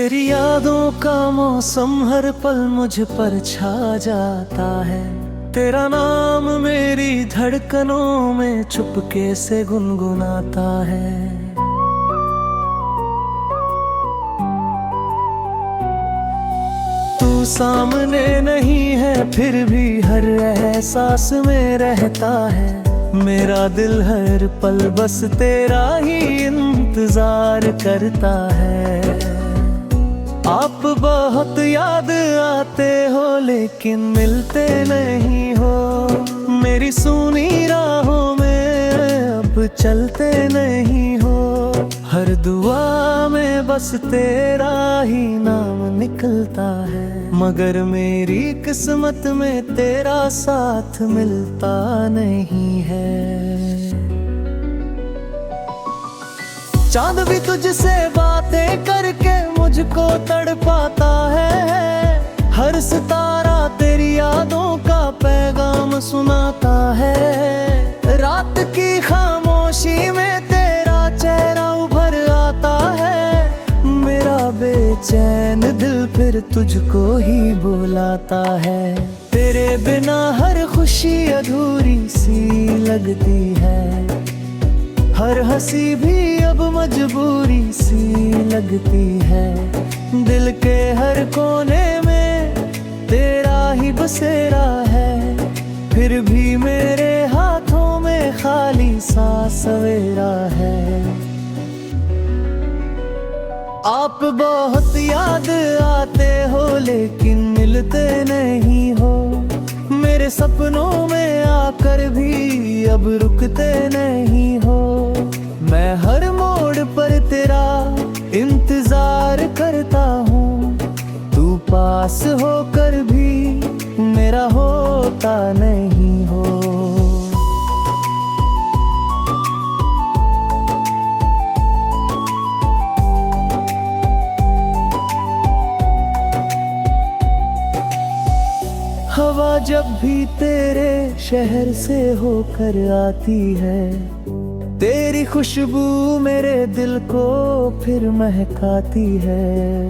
तेरी यादों का मौसम हर पल मुझ पर छा जाता है। तेरा नाम मेरी धड़कनों में चुपके से गुनगुनाता है। तू सामने नहीं है फिर भी हर एहसास में रहता है। मेरा दिल हर पल बस तेरा ही इंतजार करता है। आप बहुत याद आते हो लेकिन मिलते नहीं हो। मेरी सुनी राहों में अब चलते नहीं हो। हर दुआ में बस तेरा ही नाम निकलता है, मगर मेरी किस्मत में तेरा साथ मिलता नहीं है। चांद भी तुझसे बातें करके मुझको तड़पाता है। हर सितारा तेरी यादों का पैगाम सुनाता है। रात की खामोशी में तेरा चेहरा उभर आता है। मेरा बेचैन दिल फिर तुझको ही बुलाता है। तेरे बिना हर खुशी अधूरी सी लगती है। हर हंसी भी अब मजबूरी सी लगती है। दिल के हर कोने में तेरा ही बसेरा है। फिर भी मेरे हाथों में खाली सा सवेरा है। आप बहुत याद आते हो लेकिन मिलते नहीं हो। मेरे सपनों में आकर भी अब रुकते नहीं हो। मैं हर मोड़ पर तेरा इंतजार करता हूँ। तू पास होकर भी मेरा होता नहीं हो। हवा जब भी तेरे शहर से होकर आती है, तेरी खुशबू मेरे दिल को फिर महकाती है।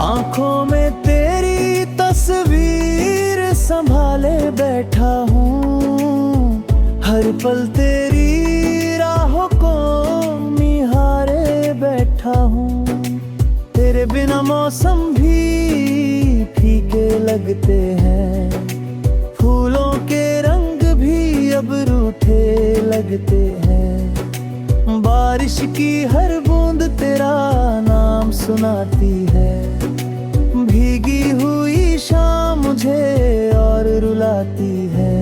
आंखों में तेरी तस्वीर संभाले बैठा हूँ। हर पल तेरी राहों को निहारे बैठा हूँ। तेरे बिना मौसम भी फीके लगते हैं। फूलों के रंग भी अब रूठे लगते हैं। बारिश की हर बूंद तेरा नाम सुनाती है। भीगी हुई शाम मुझे और रुलाती है।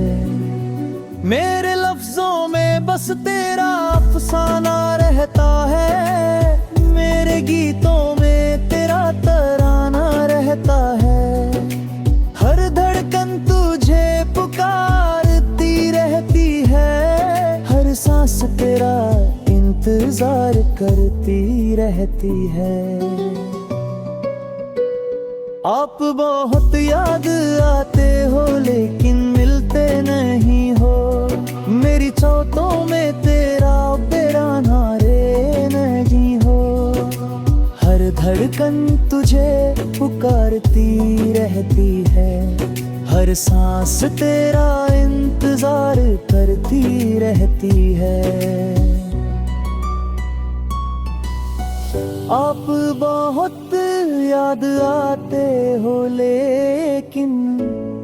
मेरे लफ्जों में बस तेरा अफसाना रहता है। मेरे गीतों में तेरा तराना रहता है। हर धड़कन तुझे पुकारती रहती है। हर सांस तेरा इंतजार करती रहती है। आप बहुत याद आते हो लेकिन मिलते नहीं हो। मेरी चौथों में तेरा बेराना रे नहीं हो। हर धड़कन तुझे पुकारती रहती है। हर सांस तेरा इंतजार करती रहती है। आप बहुत याद आते हो लेकिन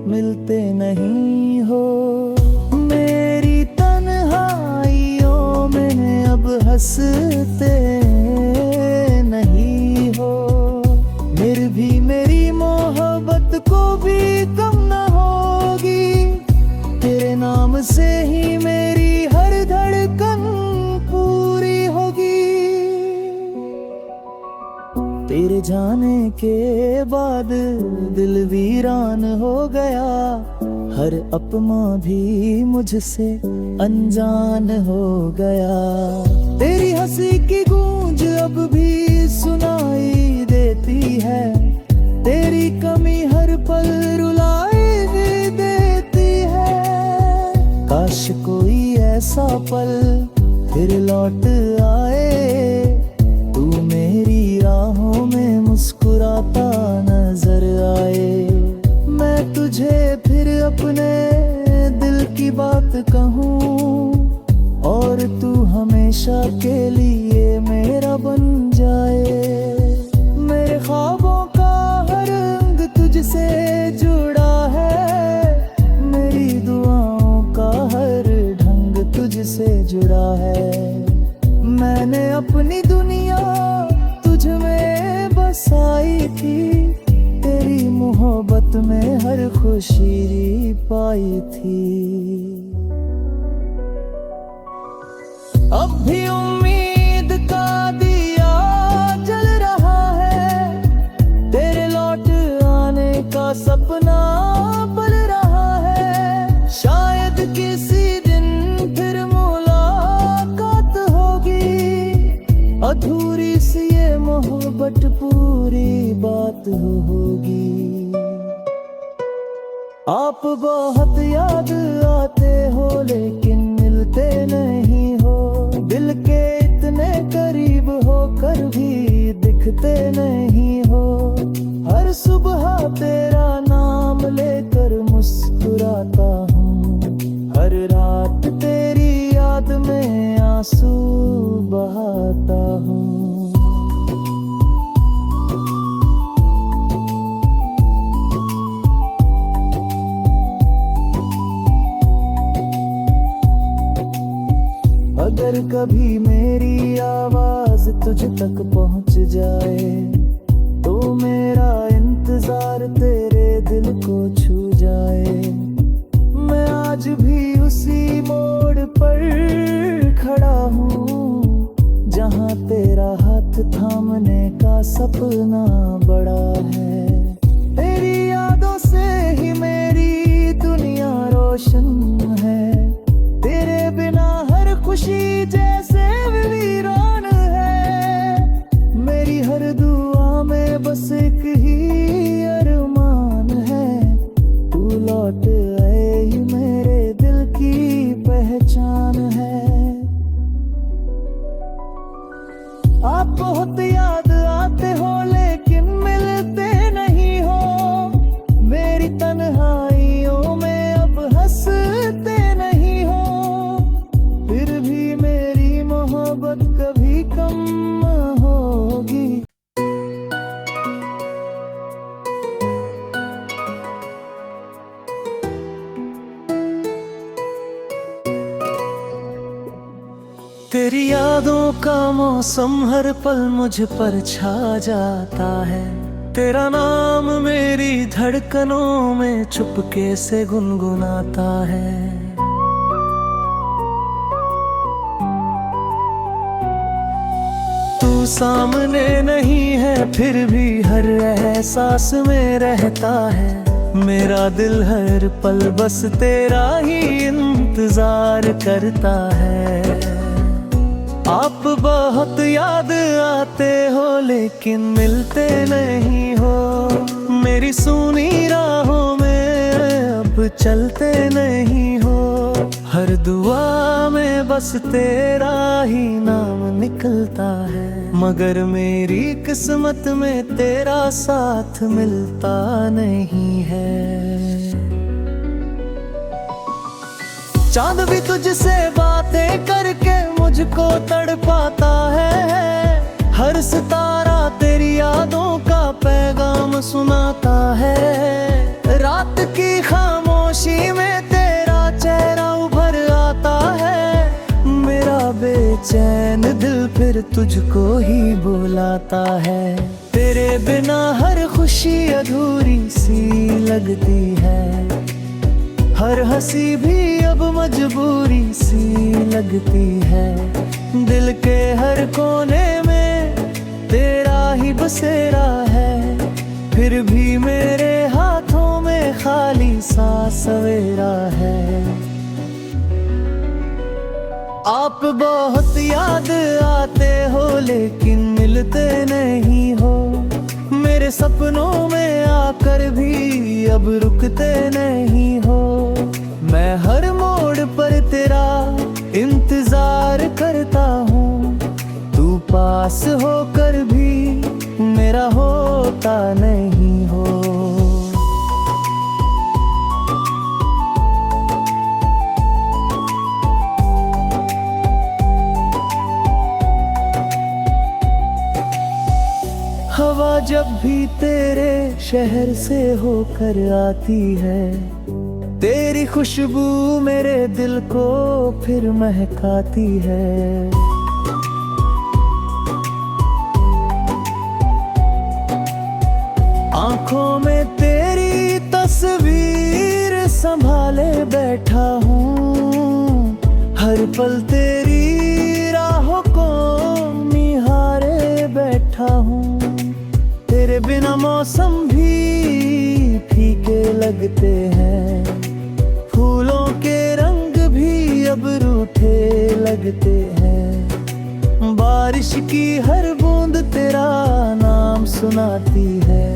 मिलते नहीं हो। मेरी तन्हाइयों में अब हंसते नहीं हो। फिर भी मेरी मोहब्बत को भी कम न होगी। तेरे नाम से ही मेरी हर धड़कन पूरी होगी। तेरे जाने के बाद दिल वीरान हो गया। हर अपना भी मुझसे अनजान हो गया। तेरी हंसी की गूंज अब भी सुनाई देती है। तेरी कमी हर पल रुलाई देती है। काश कोई ऐसा पल फिर लौट आए, तू मेरी राहों में मुस्कुराता नजर आए। मैं तुझे फिर अपने दिल की बात कहूँ और तू हमेशा के लिए मेरा बन जाए। मेरे ख्वाबों का हर रंग तुझसे जुड़ा है, मेरी दुआओं का हर ढंग तुझसे जुड़ा है। मैंने अपनी दुनिया तुझ में बसाई थी, तेरी मोहब्बत में हर खुशी पाई थी। अब भी उम्मीद का दिया जल रहा है, तेरे लौट आने का सपना पल रहा है। शायद किसी दिन फिर मुलाकात होगी, अधूरी सी ये मोहब्बत पूरी बात होगी। आप बहुत याद आते हो लेकिन मिलते नहीं हो, दिल के इतने करीब होकर भी दिखते नहीं हो। हर सुबह तेरा नाम लेकर मुस्कुराता हूँ, हर रात तेरी याद में आंसू बहाता हूँ। अगर कभी मेरी आवाज तुझ तक पहुंच जाए, तो मेरा इंतजार तेरे दिल को छू जाए। मैं आज भी उसी मोड़ पर खड़ा हूँ, जहाँ तेरा हाथ थामने का सपना बड़ा है। तेरी यादों से ही मेरी दुनिया रोशन है, तेरे बिना हर खुशी जैसे वीरान है। मेरी हर दुआ में बस एक ही अरमान है, तू लौट आए ही मेरे दिल की पहचान है। आप बहुत याद आते हो लेकिन मिलते नहीं हो, मेरी तन्हाइयों में अब हंसते नहीं हो। फिर भी मेरी मोहब्बत कभी कम होगी। तेरी यादों का मौसम हर पल मुझ पर छा जाता है, तेरा नाम मेरी धड़कनों में चुपके से गुनगुनाता है। तू सामने नहीं है फिर भी हर एहसास में रहता है, मेरा दिल हर पल बस तेरा ही इंतजार करता है। आप बहुत याद आते हो लेकिन मिलते नहीं हो, मेरी सुनी राहों में अब चलते नहीं हो। हर दुआ में बस तेरा ही नाम निकलता है, मगर मेरी किस्मत में तेरा साथ मिलता नहीं है। चांद भी तुझसे बातें करके मुझको तड़पाता है, हर सितारा तेरी यादों का पैगाम सुनाता है। रात की खामोशी में तेरा चेहरा उभर आता है, मेरा बेचैन दिल फिर तुझको ही बुलाता है। तेरे बिना हर खुशी अधूरी सी लगती है, हर हंसी भी अब मजबूरी सी लगती है। दिल के हर कोने में तेरा ही बसेरा है, फिर भी मेरे हाथों में खाली सा सवेरा है। आप बहुत याद आते हो लेकिन मिलते नहीं हो, मेरे सपनों में आकर भी अब रुकते नहीं हो। मैं हर मोड़ पर तेरा इंतजार इंतजार करता हूँ, तू पास होकर भी मेरा होता नहीं हो। हवा जब भी तेरे शहर से होकर आती है, तेरी खुशबू मेरे दिल को फिर महकाती है। आंखों में तेरी तस्वीर संभाले बैठा हूँ, हर पल तेरी राहों को निहारे बैठा हूँ। तेरे बिना मौसम भी फीके लगते हैं, फूलों के रंग भी अब रूठे लगते हैं। बारिश की हर बूंद तेरा नाम सुनाती है,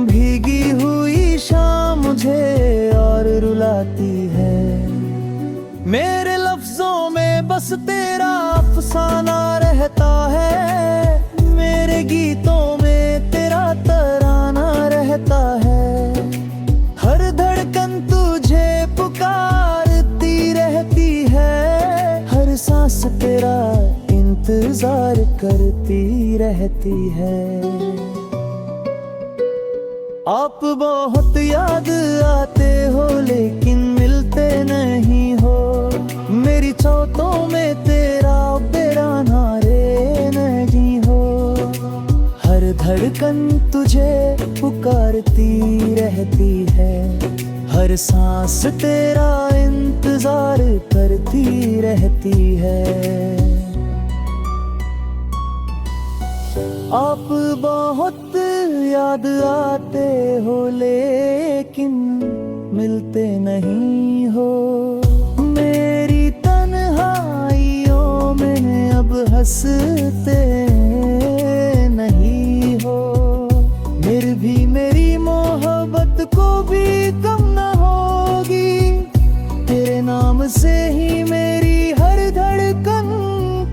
भीगी हुई शाम मुझे और रुलाती है। मेरे लफ्जों में बस तेरा अफसाना रहता है, मेरे गीतों में तेरा तराना रहता है। हर धड़कन तुझे पुकारती रहती है, हर सांस तेरा इंतजार करती रहती है। आप बहुत याद आते हो लेकिन मिलते नहीं हो, मेरी चौथों में तेरा बेराना रे नहीं हो। हर धड़कन तुझे पुकारती रहती है, हर सांस तेरा इंतजार करती रहती है। आप बहुत याद आते हो लेकिन मिलते नहीं हो, मेरी तन्हाइयों में अब हंसते नहीं हो। फिर भी मेरी मोहब्बत को भी कम न होगी, तेरे नाम से ही मेरी हर धड़कन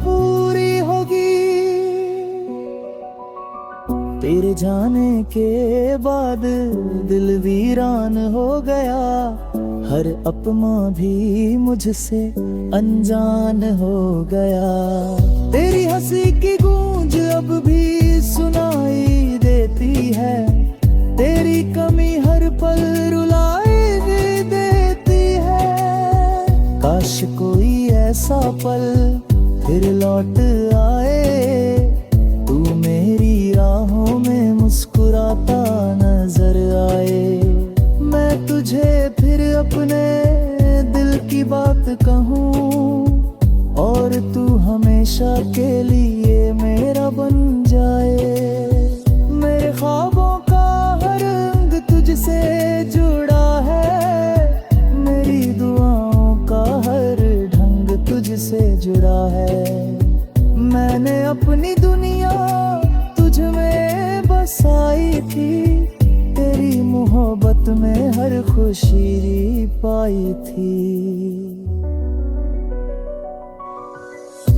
पूरी होगी। तेरे जाने के बाद दिल वीरान हो गया, हर अपना भी मुझसे अनजान हो गया। तेरी हंसी की गूंज अब भी सुनाई देती है, तेरी कमी हर पल रुलाई भी देती है। काश कोई ऐसा पल फिर लौट आए, तू मेरी राहों में मुस्कुराता नजर आए। मैं तुझे फिर अपने दिल की बात कहूँ और तू हमेशा के लिए मेरा बन जाए। मेरे ख्वाबों का हर रंग तुझसे जुड़ा है, मेरी दुआओं का हर ढंग तुझसे जुड़ा है। मैंने अपनी दुनिया तुझ में बसाई थी, तेरी मोहब्बत में हर खुशी पाई थी।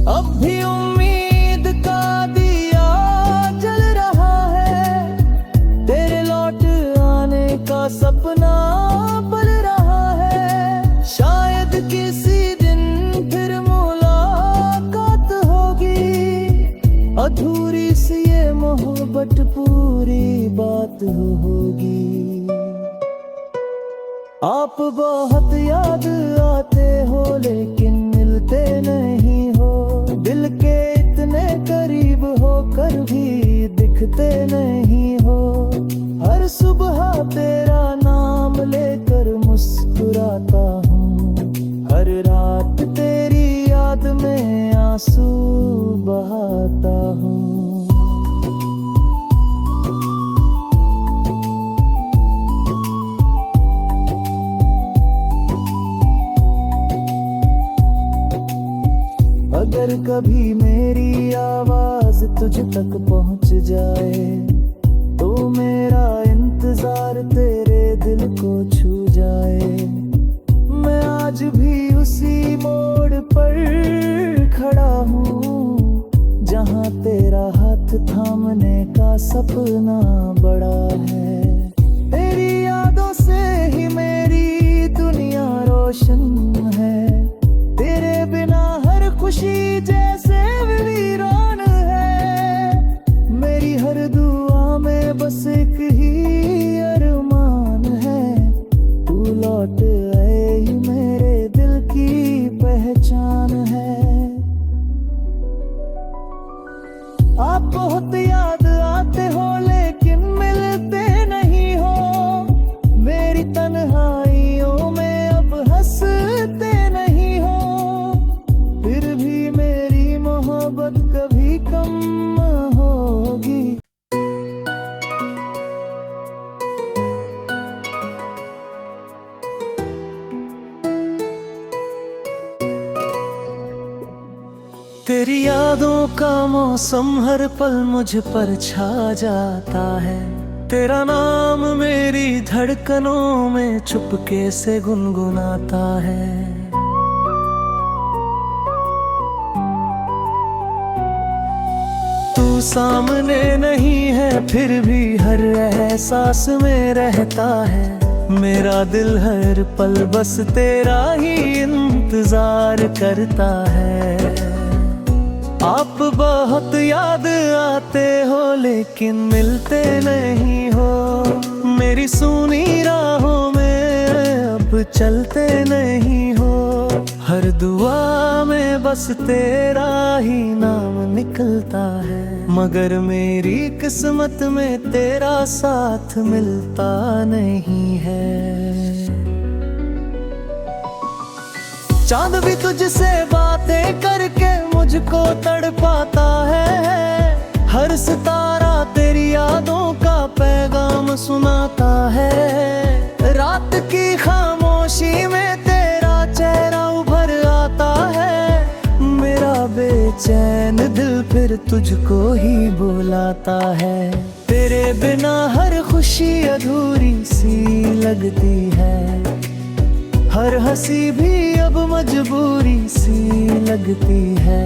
अब भी उम्मीद का दिया जल रहा है, तेरे लौट आने का सपना पल रहा है। शायद किसी दिन फिर मुलाकात होगी, अधूरी सी ये मोहब्बत पूरी बात होगी। आप बहुत याद आते हो लेकिन मिलते नहीं हो, दिल के इतने करीब होकर भी दिखते नहीं हो। हर सुबह तेरा नाम लेकर मुस्कुराता हूँ, हर रात तेरी याद में आंसू बहाता हूँ। अगर कभी मेरी आवाज तुझ तक पहुंच जाए, तो मेरा इंतजार तेरे दिल को छू जाए। मैं आज भी उसी मोड़ पर हाथ थामने का सपना बड़ा है। तेरी यादों से ही मेरी दुनिया रोशन है। तेरे बिना हर खुशी जैसे वीरान है। मेरी हर दुआ में बस एक ही अरमान है, तू लौट आए ही मेरे दिल की पहचान है। आप बहुत याद आते हो लेकिन मिलते नहीं हो। मेरी तन्हाइयों में अब हंसते नहीं हो। फिर भी मेरी मोहब्बत कभी कम होगी। तेरी यादों का मौसम हर पल मुझ पर छा जाता है। तेरा नाम मेरी धड़कनों में चुपके से गुनगुनाता है। तू सामने नहीं है फिर भी हर एहसास में रहता है। मेरा दिल हर पल बस तेरा ही इंतजार करता है। आप बहुत याद आते हो लेकिन मिलते नहीं हो। मेरी सुनी राहों में अब चलते नहीं हो। हर दुआ में बस तेरा ही नाम निकलता है, मगर मेरी किस्मत में तेरा साथ मिलता नहीं है। चांद भी तुझसे बातें करके मुझको तड़पाता है। हर सितारा तेरी यादों का पैगाम सुनाता है। रात की खामोशी में तेरा चेहरा उभर आता है। मेरा बेचैन दिल फिर तुझको ही बुलाता है। तेरे बिना हर खुशी अधूरी सी लगती है। हर हंसी भी अब मजबूरी सी लगती है।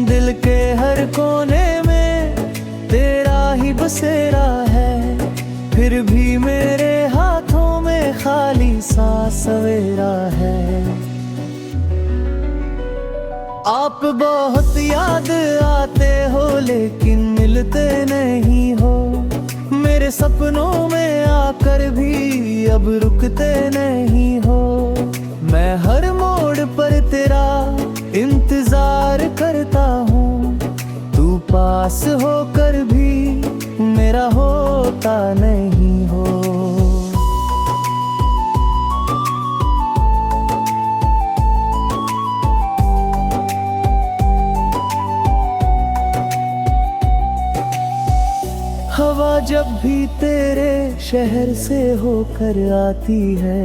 दिल के हर कोने में तेरा ही बसेरा है। फिर भी मेरे हाथों में खाली सा सवेरा है। आप बहुत याद आते हो लेकिन मिलते नहीं हो। मेरे सपनों में आकर भी अब रुकते नहीं हो। मैं हर मोड़ पर तेरा इंतजार करता हूँ। तू पास होकर भी मेरा होता नहीं हो। हवा जब भी तेरे शहर से होकर आती है,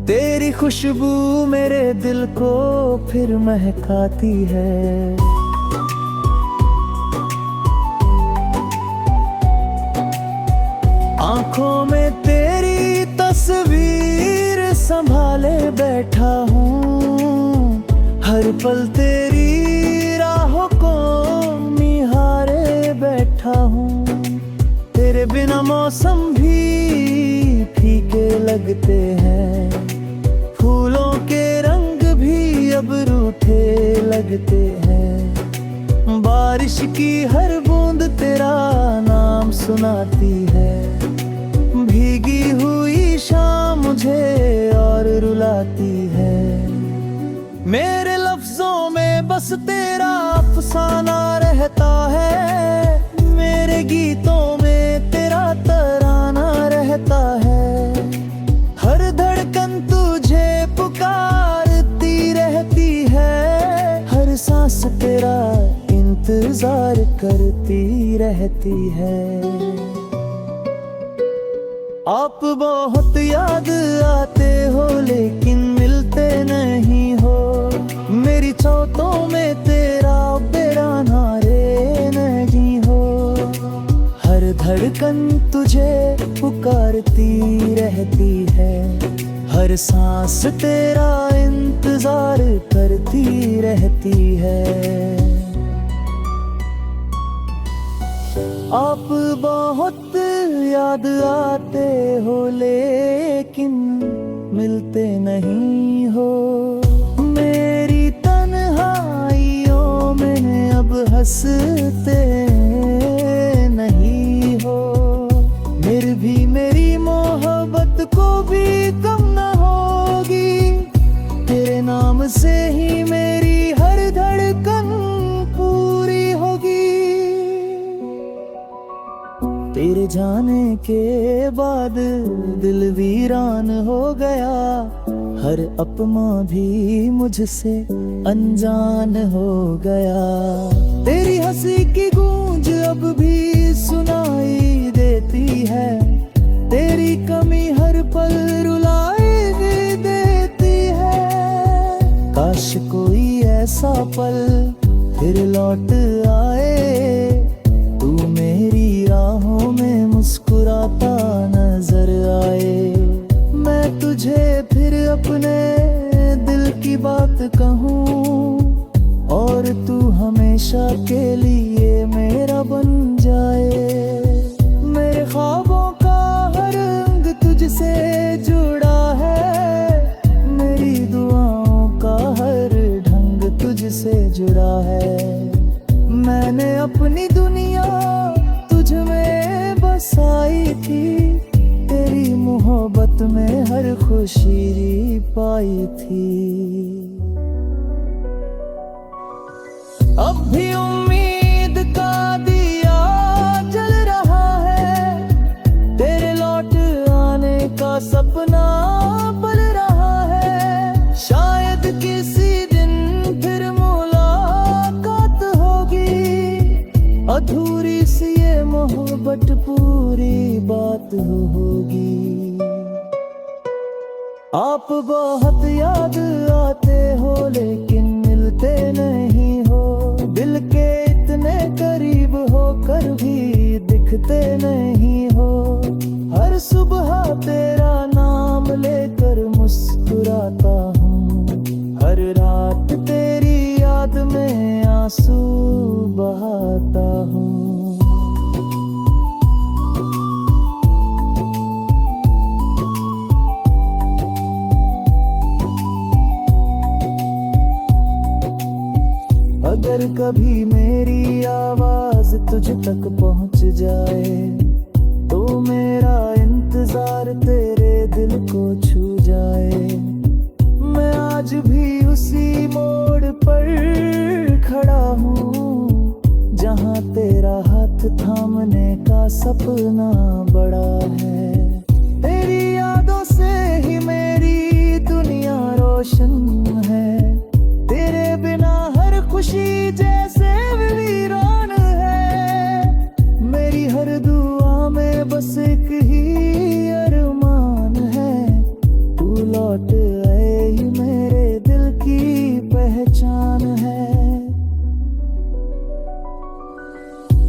तेरी खुशबू मेरे दिल को फिर महकाती है। आंखों में तेरी तस्वीर संभाले बैठा हूँ। हर पल तेरी राहों को निहारे बैठा हूँ। तेरे बिना मौसम भी फीके लगते हैं। फूलों के रंग भी अब रूठे लगते हैं। बारिश की हर बूंद तेरा नाम सुनाती है। भीगी हुई शाम मुझे और रुलाती है। मेरे लफ्जों में बस तेरा अफसाना रहता है। मेरे गीतों में तेरा तराना रहता है। हर धड़कन तुझे पुकारती रहती है। हर सांस तेरा इंतजार करती रहती है। आप बहुत याद आते हो लेकिन मिलते नहीं हो। मेरी चौथों में तेरा बेराना रे नहीं हो। हर धड़कन तुझे पुकारती रहती है। हर सांस तेरा इंतजार करती रहती है। आप बहुत याद आते हो लेकिन मिलते नहीं हो। मेरी तन्हाइयों में अब हंसते नहीं हो। फिर भी मेरी मोहब्बत को भी कम न होगी। तेरे नाम से ही मेरी हर धड़कन पूरी होगी। तेरे जाने के बाद दिल वीरान हो गया। हर अपना भी मुझसे अनजान हो गया। तेरी हंसी की गूंज अब भी सुनाई देती है। तेरी कमी हर पल रुलाई भी देती है। काश कोई ऐसा पल फिर लौट आए। तू मेरी राहों में मुस्कुराता नजर आए। मैं तुझे फिर अपने दिल की बात कहूँ और तू हमेशा के लिए मेरा बन जाए। मेरे ख्वाबों का हर रंग तुझसे जुड़ा है। मेरी दुआओं का हर ढंग तुझसे जुड़ा है। मैंने अपनी दुनिया तुझ में बसाई थी। तेरी मोहब्बत में हर खुशी पाई थी। अब भी उम्मीद का दिया जल रहा है। तेरे लौट आने का सपना पल रहा है। शायद किसी दिन फिर मुलाकात होगी। अधूरी सी ये मोहब्बत पूरी बात होगी। आप बहुत याद आते हो लेकिन मिलते नहीं हो। दिल के इतने करीब होकर भी दिखते नहीं हो। हर सुबह तेरा नाम लेकर मुस्कुराता हूँ। हर रात तेरी याद में आंसू बहाता हूँ। अगर कभी मेरी आवाज तुझ तक पहुंच जाए तो मेरा इंतजार तेरे दिल को छू जाए। मैं आज भी उसी मोड़ पर खड़ा हूँ जहाँ तेरा हाथ थामने का सपना बड़ा है। तेरी यादों से ही मेरी दुनिया रोशन है। तेरे बिना हर खुशी जैसे वीरान है। मेरी हर दुआ में बस एक ही अरमान है। तू लौट आए ही मेरे दिल की पहचान है।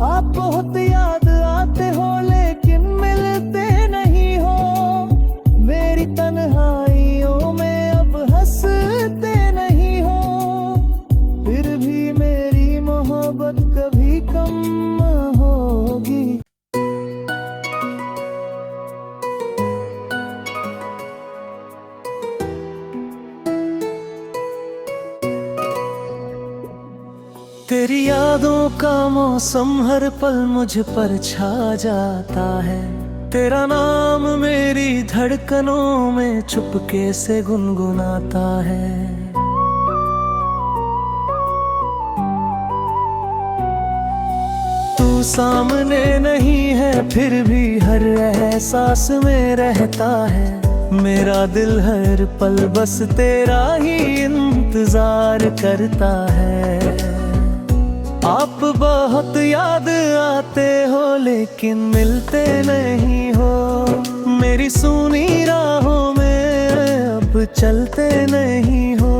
आप बहुत याद आते हो लेकिन मिलते नहीं हो। मेरी तन्हाइयों में अब हंसते नहीं हो। फिर भी मेरी मोहब्बत कभी कम होगी। तेरी यादों का मौसम हर पल मुझ पर छा जाता है। तेरा नाम मेरी धड़कनों में चुपके से गुनगुनाता है। तू सामने नहीं है फिर भी हर एहसास में रहता है। मेरा दिल हर पल बस तेरा ही इंतजार करता है। आप बहुत याद आते हो लेकिन मिलते नहीं हो। मेरी सुनी राहों में अब चलते नहीं हो।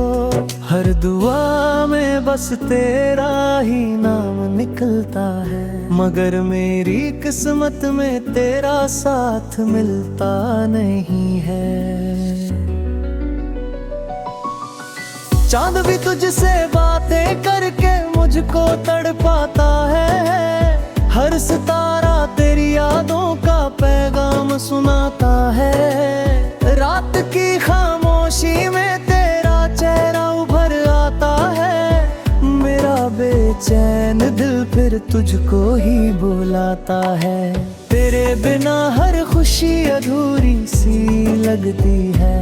हर दुआ में बस तेरा ही नाम निकलता है। मगर मेरी किस्मत में तेरा साथ मिलता नहीं है। चांद भी तुझसे बातें करके मुझको तड़पाता है। हर सितारा तेरी यादों का पैगाम सुनाता है। रात की खामोशी में तेरा चेहरा उभर आता है। मेरा बेचैन दिल फिर तुझको ही बुलाता है। तेरे बिना हर खुशी अधूरी सी लगती है।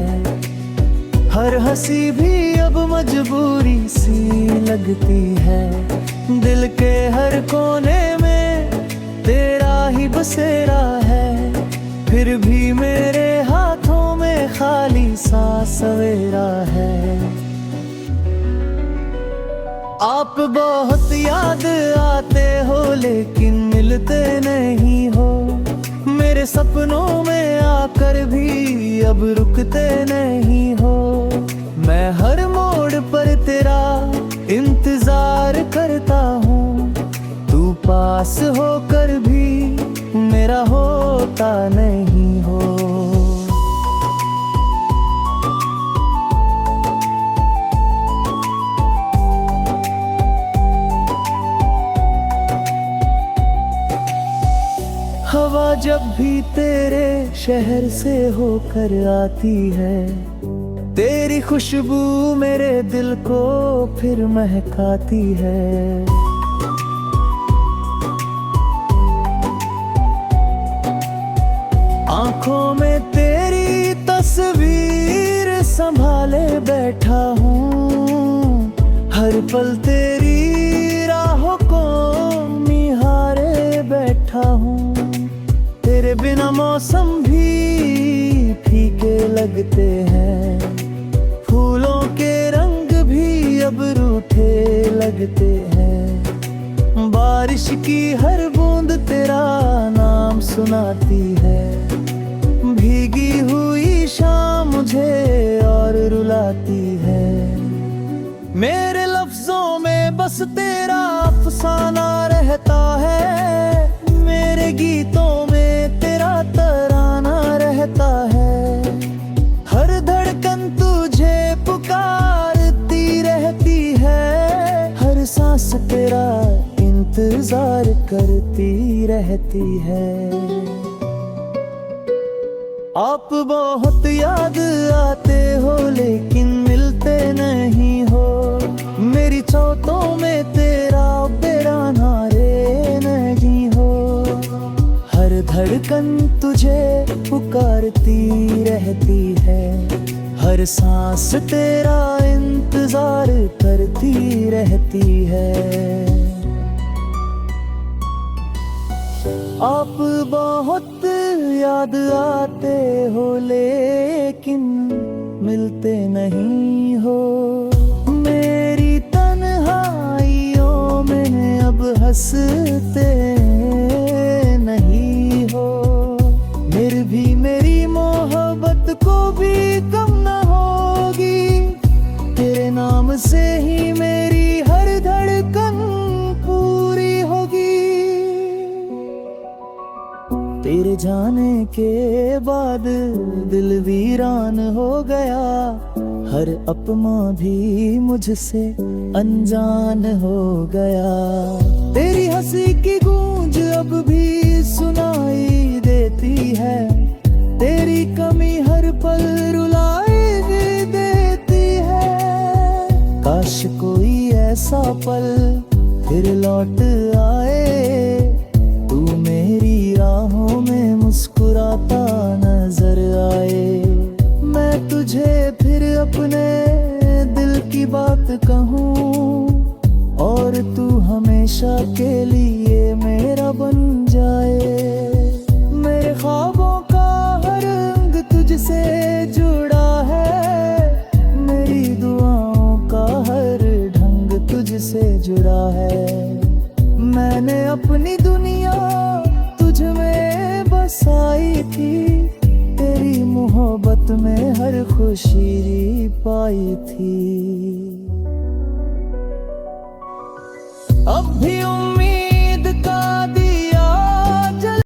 हर हंसी भी अब मजबूरी सी लगती है। दिल के हर कोने में तेरा ही बसेरा है। फिर भी मेरे हाथों में खाली सा सवेरा है। आप बहुत याद आते हो लेकिन मिलते नहीं हो। मेरे सपनों में आकर भी अब रुकते नहीं हो। मैं हर मोड़ पर तेरा इंतजार करता हूँ। तू पास होकर भी मेरा होता नहीं हो। हवा जब भी तेरे शहर से होकर आती है, तेरी खुशबू मेरे दिल को फिर महकाती है। आंखों में तेरी तस्वीर संभाले बैठा हूँ। हर पल तेरी राहों को निहारे बैठा हूँ। तेरे बिना मौसम भी फीके लगते हैं। फूलों के रंग भी अब रूठे लगते हैं। बारिश की हर बूंद तेरा नाम सुनाती है। भीगी हुई शाम मुझे और रुलाती है। मेरे लफ्जों में बस तेरा अफसाना रहता है। मेरे गीतों में तेरा तराना रहता है। हर धड़कन तुझे पुकारती रहती है। हर सांस तेरा इंतजार करती रहती है। आप बहुत याद आते हो लेकिन मिलते नहीं हो। मेरी चौथों में तेरा बेराना रे नहीं हो। हर धड़कन तुझे पुकारती रहती है। हर सांस तेरा इंतजार करती रहती है। आप बहुत याद आते हो लेकिन मिलते नहीं हो। मेरी तन्हाइयों में अब हंसते नहीं हो। फिर भी मेरी मोहब्बत को भी कम न होगी। तेरे नाम से ही मेरी हर धड़कन पूरी होगी। तेरे जाने के बाद दिल वीरान हो गया। हर अपना भी मुझसे अनजान हो गया। तेरी हंसी की गूंज अब भी सुनाई देती है। तेरी कमी हर पल रुलाई भी देती है। काश कोई ऐसा पल फिर लौट आए। तू मेरी राहों में मुस्कुराता नजर आए। मैं तुझे फिर अपने दिल की बात कहूँ और तू हमेशा के लिए मेरा बन जाए। मेरे ख्वाबों का हर रंग तुझसे जुड़ा है। मेरी दुआओं का हर ढंग तुझसे जुड़ा है। मैंने अपनी दुनिया तुझ में बसाई थी। तेरी मोहब्बत में हर खुशी पाई थी।